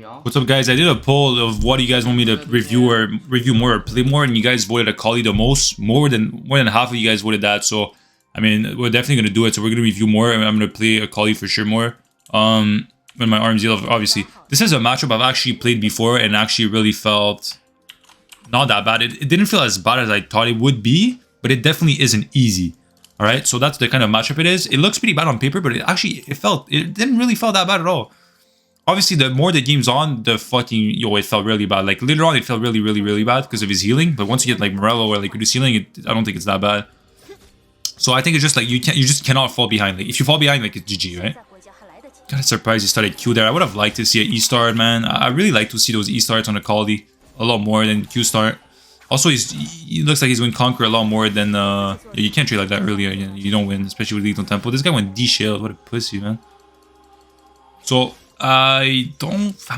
What's up, guys? I did a poll of what do you guys want me to review more or play more, and you guys voted Akali the most. More than half of you guys voted that. So I mean, we're definitely gonna do it. So we're gonna review more, and I'm gonna play Akali for sure more. When my arms heal, obviously. This is a matchup I've actually played before and actually really felt not that bad. It didn't feel as bad as I thought it would be, but it definitely isn't easy. All right, so that's the kind of matchup it is. It looks pretty bad on paper, but it didn't really feel that bad at all. Obviously, the more the game's on, the fucking it felt really bad. Like later on, it felt really bad because of his healing. But once you get like Morello or like reduce healing, I don't think it's that bad. So I think it's just like you just cannot fall behind. Like if you fall behind, like it's GG, right? Kind of surprised he started Q there. I would have liked to see an E start, man. I really like to see those E starts on Akali a lot more than Q start. Also, he looks like he's going Conquer a lot more than you can't trade like that earlier. You don't win, especially with Lethal Tempo. This guy went D shield. What a pussy, man. So I'm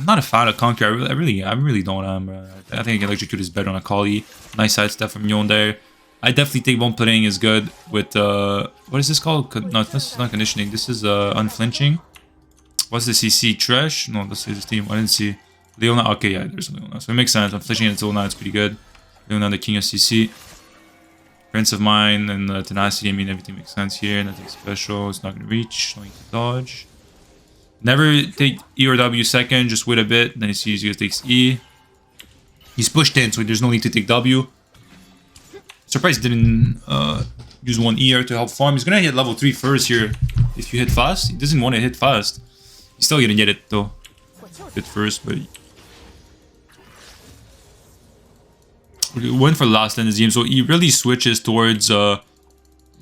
not a fan of Conquer. I really don't. I think Electrocute is better on Akali. Nice side step from Yon there. I definitely think one playing is good with what is this called? No, this is not conditioning. This is unflinching. What's the CC? Trash? No, this is his team. I didn't see Leona. Okay, yeah, there's Leona. So it makes sense. Unflinching until now, it's pretty good. Leona, the king of CC. Prince of Mine and Tenacity. I mean, everything makes sense here. Nothing special. It's not gonna reach. No need to dodge. Never take E or W second. Just wait a bit. Then he sees you takes E. He's pushed in, so there's no need to take W. Surprised he didn't use one ER to help farm. He's gonna hit level 3 first here. If you hit fast, he doesn't want to hit fast. He's still gonna get it though. Hit first, but he went for last end in this game. So he really switches towards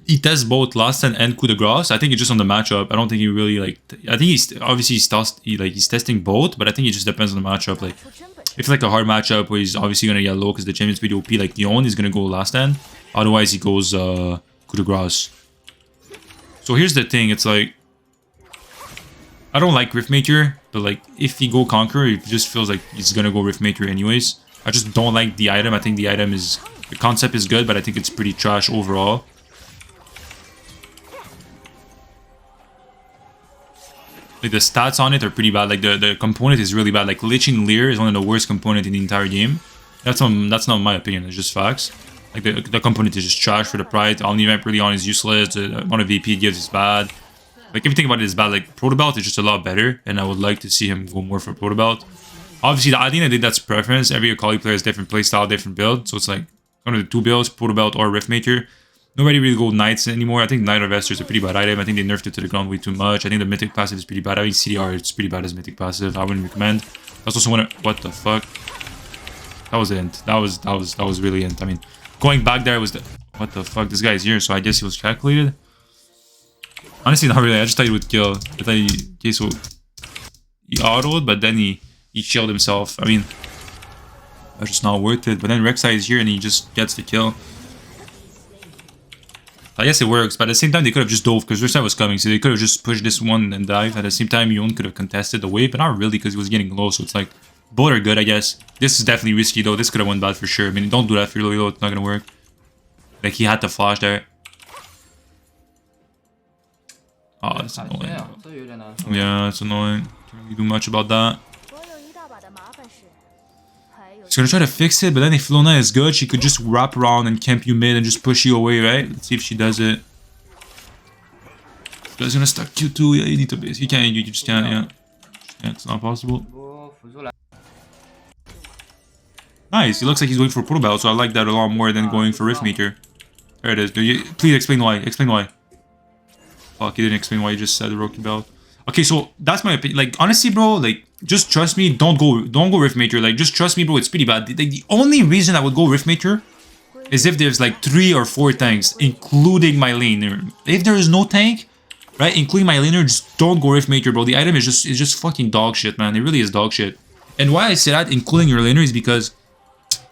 he tests both last end and coup de grace. I think it's just on the matchup. I don't think he really like. I think he's testing both, but I think it just depends on the matchup. Like if it's like a hard matchup where he's obviously gonna get low because the champion's pretty OP, like Yon is gonna go last end. Otherwise, he goes coup de grace. So here's the thing. It's like I don't like Riftmaker, but like if he go Conquer, it just feels like he's gonna go Riftmaker anyways. I just don't like the item. I think the concept is good, but I think it's pretty trash overall. Like the stats on it are pretty bad. Like the component is really bad. Like Liching Leer is one of the worst components in the entire game. That's not my opinion. It's just facts. Like the component is just trash for the price. Omni Vamp early on is useless. The amount of VP it gives is bad. Like everything about it is bad. Like Protobelt is just a lot better, and I would like to see him go more for Protobelt. Obviously, I think that's preference. Every Akali player has different playstyle, different build. So it's like one of the two builds, Protobelt or Riftmaker. Nobody really go Knights anymore. I think Knight Harvester is a pretty bad item. I think they nerfed it to the ground way too much. I think the Mythic passive is pretty bad. I think CDR is pretty bad as Mythic passive. I wouldn't recommend. That's also one. What the fuck? That was int. That was really int. I mean, going back there was the. What the fuck? This guy is here, so I guess he was calculated. Honestly, not really. I just thought he would kill. I thought he autoed, but then he shielded himself. I mean, that's just not worth it. But then Rek'Sai is here and he just gets the kill. I guess it works, but at the same time they could have just dove because Rek'Sai was coming, so they could have just pushed this one and dive. At the same time, Yon could have contested the wave, but not really because he was getting low. So it's like both are good, I guess. This is definitely risky though. This could have went bad for sure. I mean, don't do that if you're really low. It's not gonna work. Like he had to flash there. Oh, that's annoying. Yeah, it's annoying. Can't really do much about that. He's gonna try to fix it, but then if Lona is good, she could just wrap around and camp you mid and just push you away, right? Let's see if she does it. He's gonna stack Q2. Yeah, you need to base. You can't. You just can't. Yeah, it's not possible. Nice. He looks like he's going for Protobelt, so I like that a lot more than going for Riftmaker. There it is. Please explain why. Explain why. Fuck, he didn't explain why he just said the Rocky Belt. Okay, so that's my opinion. Like honestly, bro, like just trust me. Don't go Riftmaker. Like just trust me, bro. It's pretty bad. Like, the only reason I would go Riftmaker is if there's like 3 or 4 tanks, including my laner. If there is no tank, right, including my laner, just don't go Riftmaker, bro. The item is just fucking dog shit, man. It really is dog shit. And why I say that, including your laner, is because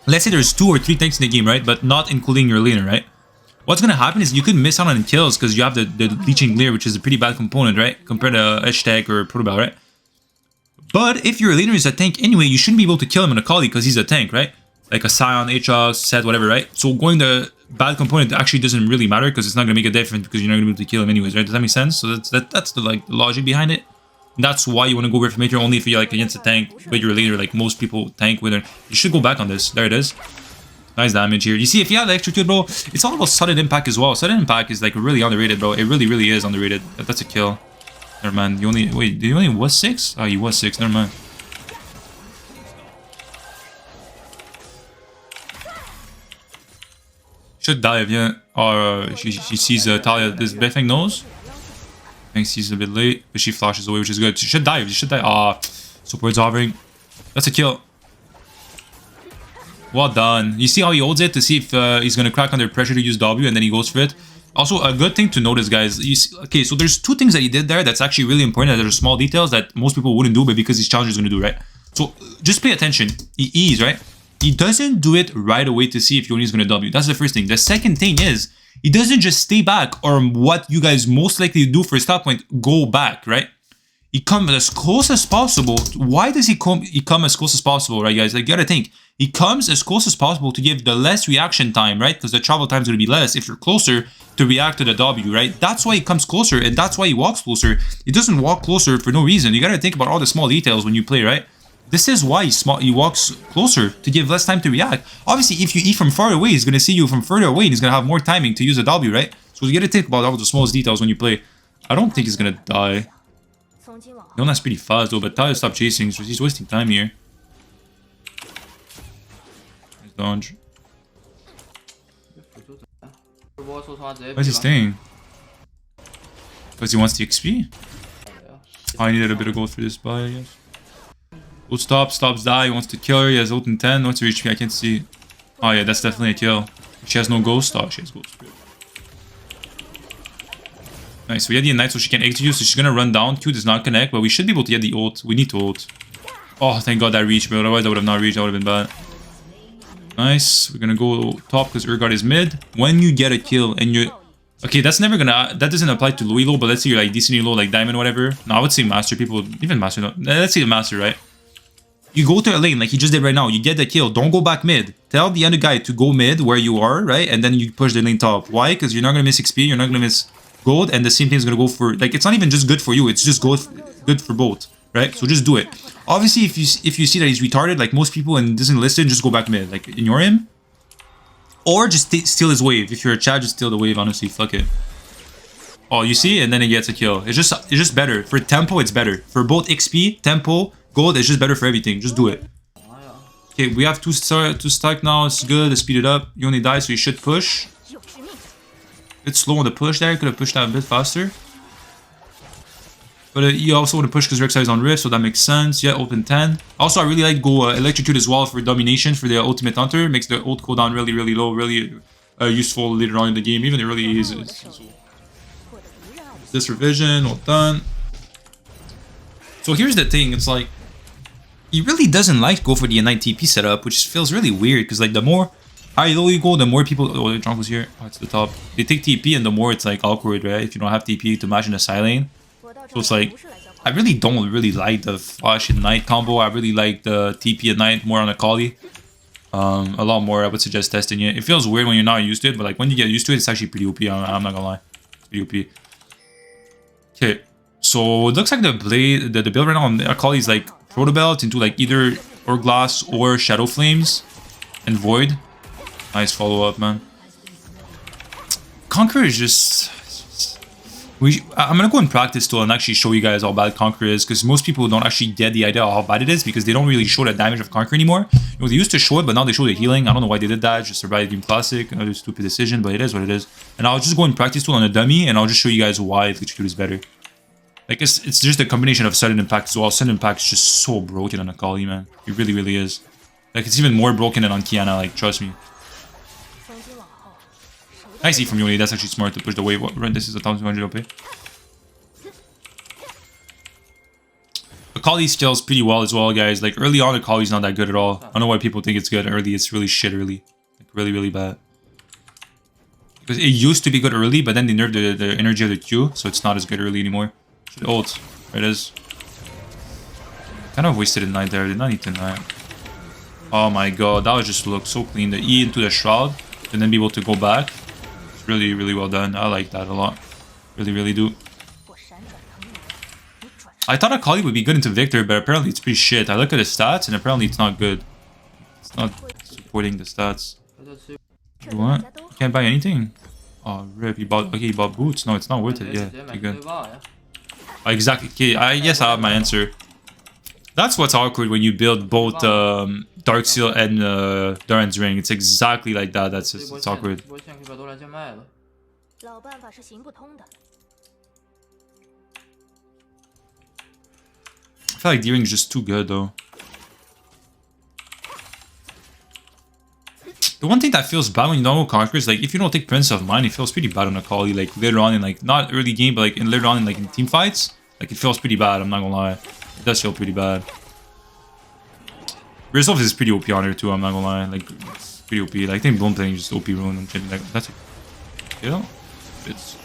let's say there's 2 or 3 tanks in the game, right, but not including your laner, right? What's gonna happen is you could miss out on kills because you have the Leeching Leer, which is a pretty bad component, right? Compared to Hashtag or Protobelt, right? But if your laner is a tank anyway, you shouldn't be able to kill him in Akali because he's a tank, right? Like a Scion, Aatrox, Set, whatever, right? So going the bad component actually doesn't really matter because it's not gonna make a difference because you're not gonna be able to kill him anyways, right? Does that make sense? So that's the like the logic behind it. That's why you want to go Reformator only if you're like against a tank, but you're later, like most people tank with it. You should go back on this. There it is. Nice damage here. You see, if you have electrocute, bro, it's all about sudden impact as well. Sudden impact is like really underrated, bro. It really, really is underrated. That's a kill. Never mind. You only wait. Did you only was 6? Oh, he was 6. Never mind. Should dive, yeah. Or she sees Talia. This Beifeng knows. Beifeng sees a bit late, but she flashes away, which is good. She should dive. She should dive. Ah, support's hovering. That's a kill. Well done. You see how he holds it to see if he's gonna crack under pressure to use W, and then he goes for it. Also, a good thing to notice, guys. You see, okay, so there's 2 things that he did there that's actually really important. That are small details that most people wouldn't do, but because his challenger is gonna do, right? So just pay attention. He E's, right? He doesn't do it right away to see if Yoni is gonna W. That's the first thing. The second thing is he doesn't just stay back, or what you guys most likely do for a stop point, go back, right? He comes as close as possible. Why does he come as close as possible, right, guys? Like, you gotta think. He comes as close as possible to give the less reaction time, right? Because the travel time is going to be less if you're closer to react to the W, right? That's why he comes closer, and that's why he walks closer. He doesn't walk closer for no reason. You got to think about all the small details when you play, right? This is why he walks closer, to give less time to react. Obviously, if you eat from far away, he's going to see you from further away, and he's going to have more timing to use a W, right? So you got to think about all the smallest details when you play. I don't think he's going to die. Yona's pretty fast, though, but Talia stopped chasing, so he's wasting time here. Dodge. Why is he staying? Because he wants the XP? Oh, I needed a bit of gold for this buy, I guess. Ult stops, die, he wants to kill her, he has ult in 10, what's her HP? I can't see. Oh yeah, that's definitely a kill. She has no ghost? Oh, she has ghost. Nice, we had the Ignite so she can execute, so she's gonna run down. Q does not connect, but we should be able to get the ult. We need to ult. Oh, thank god that reached, but otherwise I would have not reached, that would have been bad. Nice. We're gonna go top because Urgot is mid. When you get a kill and you... Okay, that's never gonna... That doesn't apply to low elo, but let's say you're like decently low, like diamond, whatever. No, I would say master. People... Even master, no. Let's say the master, right? You go to a lane like he just did right now. You get the kill. Don't go back mid. Tell the other guy to go mid where you are, right? And then you push the lane top. Why? Because you're not gonna miss XP. You're not gonna miss gold. And the same thing is gonna go for... Like, it's not even just good for you. It's just good for both, right? So just do it. Obviously, if you see that he's retarded, like most people and doesn't listen, just go back mid, like ignore him, or just steal his wave. If you're a Chad, just steal the wave. Honestly, fuck it. Oh, you see, and then he gets a kill. It's just better for tempo. It's better for both XP, tempo, gold. It's just better for everything. Just do it. Okay, we have two stack now. It's good. Let's speed it up. You only die, so you should push. Bit slow on the push there. Could have pushed that a bit faster. But you also want to push because Rek'Sai is on Rift, so that makes sense. Yeah, ult in 10. Also, I really like go Electrocute as well for domination for the ultimate hunter. Makes the ult cooldown really, really low, really useful later on in the game. Even it really is. This revision, all done. So here's the thing, it's like, he really doesn't like go for the Ignite TP setup, which feels really weird, because like the more high low you go, the more people... Oh, the jungle's here. Oh, it's the top. They take TP, and the more it's like awkward, right? If you don't have TP to match in a side lane. So it's like, I really don't really like the Flash Ignite combo. I really like the TP Ignite more on Akali. A lot more. I would suggest testing it. It feels weird when you're not used to it, but like when you get used to it, it's actually pretty OP. I'm not gonna lie. It's pretty OP. Okay, so it looks like the build right now on Akali is like Proto Belt into like either Hourglass or Shadow Flames and Void. Nice follow up, man. Conqueror is just... I'm gonna go and practice still and actually show you guys how bad Conqueror is, because most people don't actually get the idea of how bad it is because they don't really show the damage of Conqueror anymore. You know, they used to show it, but now they show the healing. I don't know why they did that. Just survived Game Classic. Another stupid decision, but it is what it is. And I'll just go and practice tool on a dummy, and I'll just show you guys why Electrocute is better. Like it's just a combination of sudden impact as well. Sudden impact is just so broken on Akali, man. It really, really is. Like it's even more broken than on Qiyana. Like trust me. I see from Yoni, that's actually smart to push the wave. This is 1200 OP. Akali scales pretty well as well, guys. Like early on, Akali's not that good at all. I don't know why people think it's good early. It's really shit early. Like really, really bad. Because it used to be good early, but then they nerfed the energy of the Q, so it's not as good early anymore. Should ult. There it is. Kind of wasted Ignite there. Did not need to Ignite. Oh my god, that would just look so clean. The E into the Shroud, and then be able to go back. Really, really well done. I like that a lot. Really, really do. I thought Akali would be good into Victor, but apparently it's pretty shit. I look at the stats and apparently it's not good. It's not supporting the stats. You want? You can't buy anything? Oh, rip. You bought, okay, you bought boots. No, it's not worth it. Yeah, too good. Exactly. Okay, I guess I have my answer. That's what's awkward when you build both Darkseal and Duran's Ring. It's exactly like that. That's just, it's awkward. I feel like D-Ring is just too good though. The one thing that feels bad when you don't go Conqueror is like if you don't take Prince of Mind, it feels pretty bad on Akali. Like later on in like not early game, but like later on in like in team fights, like it feels pretty bad. I'm not gonna lie, it does feel pretty bad. Resolve is pretty OP on her too. I'm not gonna lie, like it's pretty OP. Like I think Bloom playing just OP rune and shit like that's a kill. It's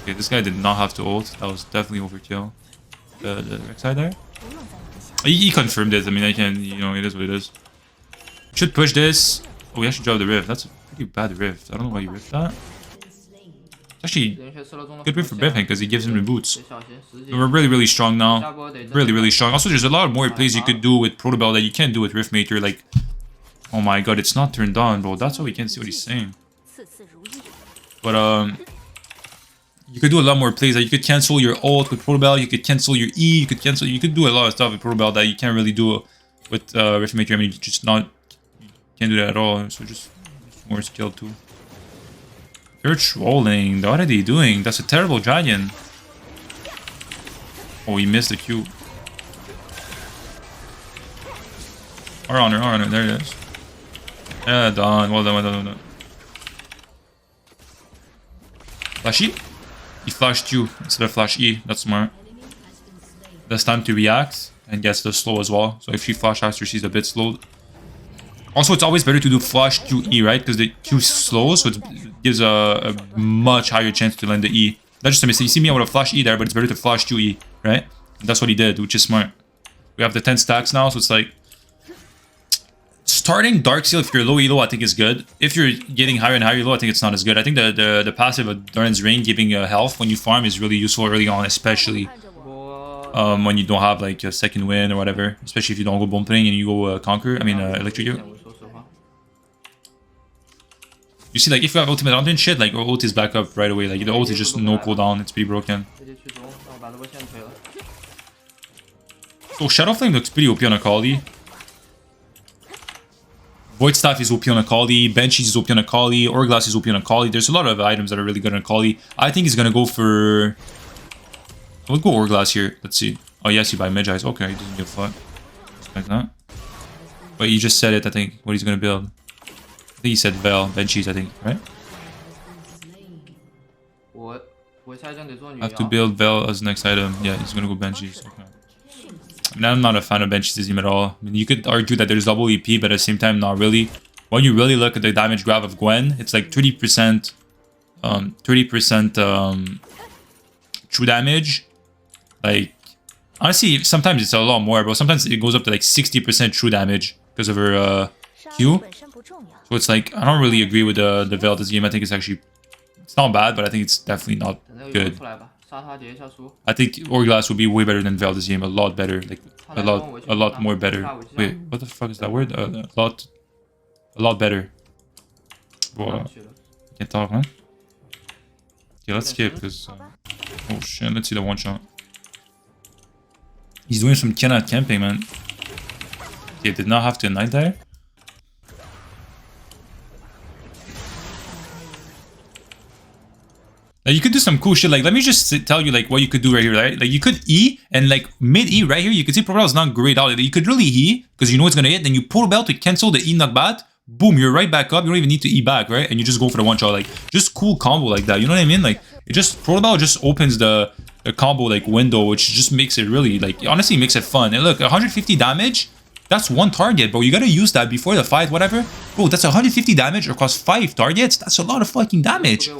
okay. This guy did not have to ult. That was definitely overkill. The right side there. He confirmed it. I mean, I can, you know, it is what it is. Should push this. Oh, we actually drop the rift. That's a pretty bad rift. I don't know why you rift that. It's actually good rift for Beifeng because he gives him the boots. We're really, really strong now. Really, really strong. Also, there's a lot more plays you could do with Protobell that you can't do with Riftmaker. Like, oh my god, it's not turned on, bro. That's why we can't see what he's saying. But, you could do a lot more plays. Like you could cancel your ult with Protobell. You could cancel your E. You could do a lot of stuff with Protobell that you can't really do with Riftmaker. I mean, you just not... Can't do that at all, so just more skill too. You're trolling. What are they doing? That's a terrible dragon. Oh, he missed the Q. Our honor, there it is. Yeah, done. Well done, well done, well done. Flash E? He flashed Q instead of flash E. That's smart. That's time to react and gets the slow as well. So if she flash after, she's a bit slowed. Also, it's always better to do flash QE, right? Because the Q slows, so it gives a much higher chance to land the E. That's just a mistake. You see me, I would have flash E there, but it's better to flash QE, right? And that's what he did, which is smart. We have the 10 stacks now, so it's like... Starting Darkseal if you're low elo, I think is good. If you're getting higher and higher elo, I think it's not as good. I think the passive of Duran's Ring giving health when you farm is really useful early on, especially when you don't have like a second win or whatever. Especially if you don't go bomb playing and you go Conquer, I mean Electrocute. You see, like, if you have ultimate on and shit, like, your ult is back up right away. Like, the ult is just no cooldown. It's pretty broken. So, Shadow Flame looks pretty OP on Akali. Void Staff is OP on Akali. Banshees is OP on Akali. Hourglass is OP on Akali. There's a lot of items that are really good on Akali. I think he's gonna go for... We'll go Hourglass here. Let's see. Oh, yes, you buy Magi's. Okay, he doesn't give a fuck. Like that. But you just said it, I think, what he's gonna build. I think he said Vel, Banshees, I think, right? I have to build Vel as next item. Yeah, he's gonna go Banshees. Okay. I mean, I'm not a fan of Banshees team at all. I mean, you could argue that there's double EP, but at the same time, not really. When you really look at the damage graph of Gwen, it's like 30%, 30% true damage. Like, honestly, sometimes it's a lot more, bro. Sometimes it goes up to like 60% true damage because of her Q. So it's like, I don't really agree with the Vel this game. I think it's actually, it's not bad, but I think it's definitely not good. I think Hourglass would be way better than Vel this game. A lot better. Like, a lot more better. Wait, what the fuck is that word? A lot better. Whoa. Can't talk, man. Okay, let's skip, because... oh shit, let's see the one shot. He's doing some Qiyana camping, man. Okay, did not have to ignite there. Like, you could do some cool shit. Like, let me just tell you, like, what you could do right here, right? Like, you could E, and, like, mid-E right here, you can see Protobell is not great out. You could really E, because you know it's going to hit. Then you Protobell to cancel the E knockback. Boom, you're right back up. You don't even need to E back, right? And you just go for the one-shot. Like, just cool combo like that. You know what I mean? Like, it just... Protobell just opens the combo, like, window, which just makes it really, like... Honestly, makes it fun. And look, 150 damage... That's one target, bro. You gotta use that before the fight, whatever. Bro, that's 150 damage across 5 targets. That's a lot of fucking damage.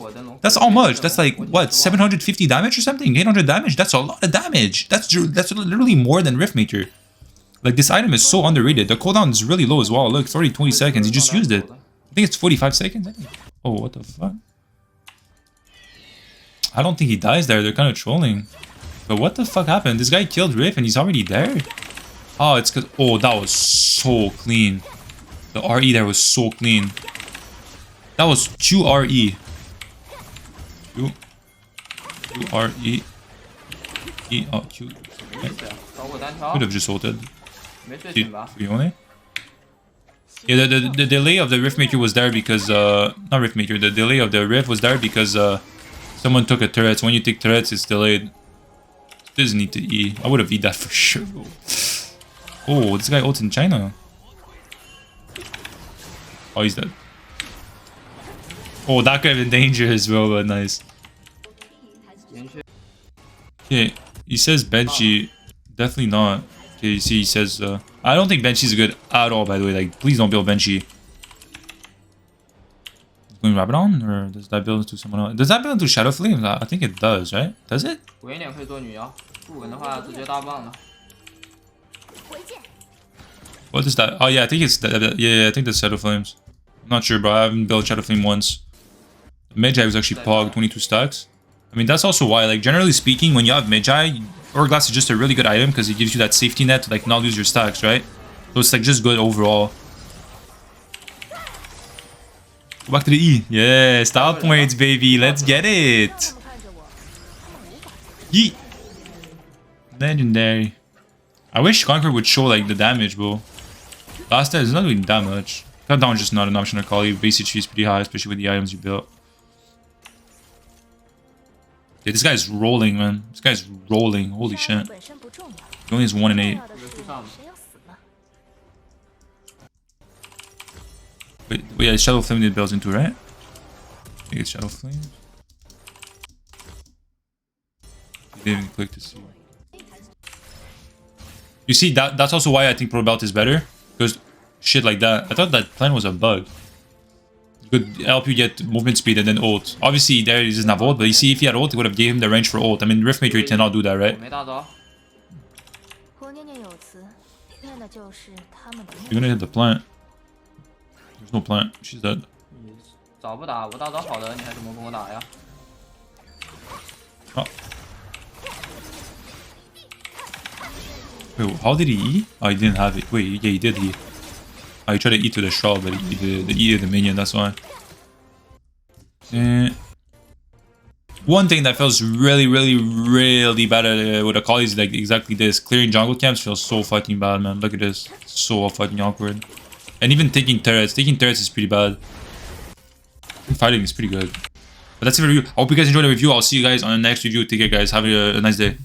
That's how much? That's like, what, 750 damage or something? 800 damage? That's a lot of damage. That's literally more than Riftmaker. Like, this item is so underrated. The cooldown is really low as well. Look, it's already 20 seconds. You just used it. I think it's 45 seconds. Oh, what the fuck? I don't think he dies there. They're kind of trolling. But what the fuck happened? This guy killed Riff and he's already there? Oh, it's because... Oh, that was so clean. The RE there was so clean. That was QRE. QRE. E. Oh, Q. Okay. Could have just ulted. Qiyana? Yeah, the delay of the Riftmaker was there because... not Riftmaker. The delay of the Rift was there because... someone took a turret. So when you take turrets, it's delayed. Doesn't need to E. I would have E'd that for sure. Oh, this guy ults in China. Oh, he's dead. Oh, that could have been dangerous, bro, but nice. Okay, he says Benchy. Definitely not. Okay, you see, he says... I don't think Benchy's good at all, by the way. Like, please don't build Benchy. Going Rabadon? Or does that build into someone else? Does that build into Shadow Flames? I think it does, right? Does it? What is that? Oh yeah, I think it's yeah, I think that's Shadow Flames. I'm not sure, but I haven't built Shadow Flame once. Magi was actually Pog, 22 stacks. I mean, that's also why, like, generally speaking, when you have Magi, Hourglass is just a really good item because it gives you that safety net to, like, not lose your stacks, right? So it's, like, just good overall. Go back to the E. Yeah, style points, baby. Let's get it. Yeet. Legendary. I wish Conquer would show, like, the damage, bro. Last time, it's not doing that much. Cut down is just not an option to call you. Base HP is pretty high, especially with the items you built. Yeah, this guy's rolling, man. This guy's rolling. Holy shit. He only has 1 and 8. Wait, yeah, Shadow Flame it builds into, right? I think it's Shadow Flame. You didn't even click to see. You see, that's also why I think Pro Belt is better. Because shit like that. I thought that plan was a bug. It could help you get movement speed and then ult. Obviously, there he doesn't have ult, but you see, if he had ult, it would have given him the range for ult. I mean, Riftmaker cannot do that, right? You're gonna hit the plant. There's no plant. She's dead. Oh. Wait, how did he E? Oh, he didn't have it. Wait, yeah, he did E. Oh, he tried to E to the Shroud, but he did the E to the minion, that's why. One thing that feels really, really, really bad with Akali is like exactly this. Clearing jungle camps feels so fucking bad, man. Look at this. So fucking awkward. And even taking turrets. Taking turrets is pretty bad. Fighting is pretty good. But that's it for the review. I hope you guys enjoyed the review. I'll see you guys on the next review. Take care, guys. Have a nice day.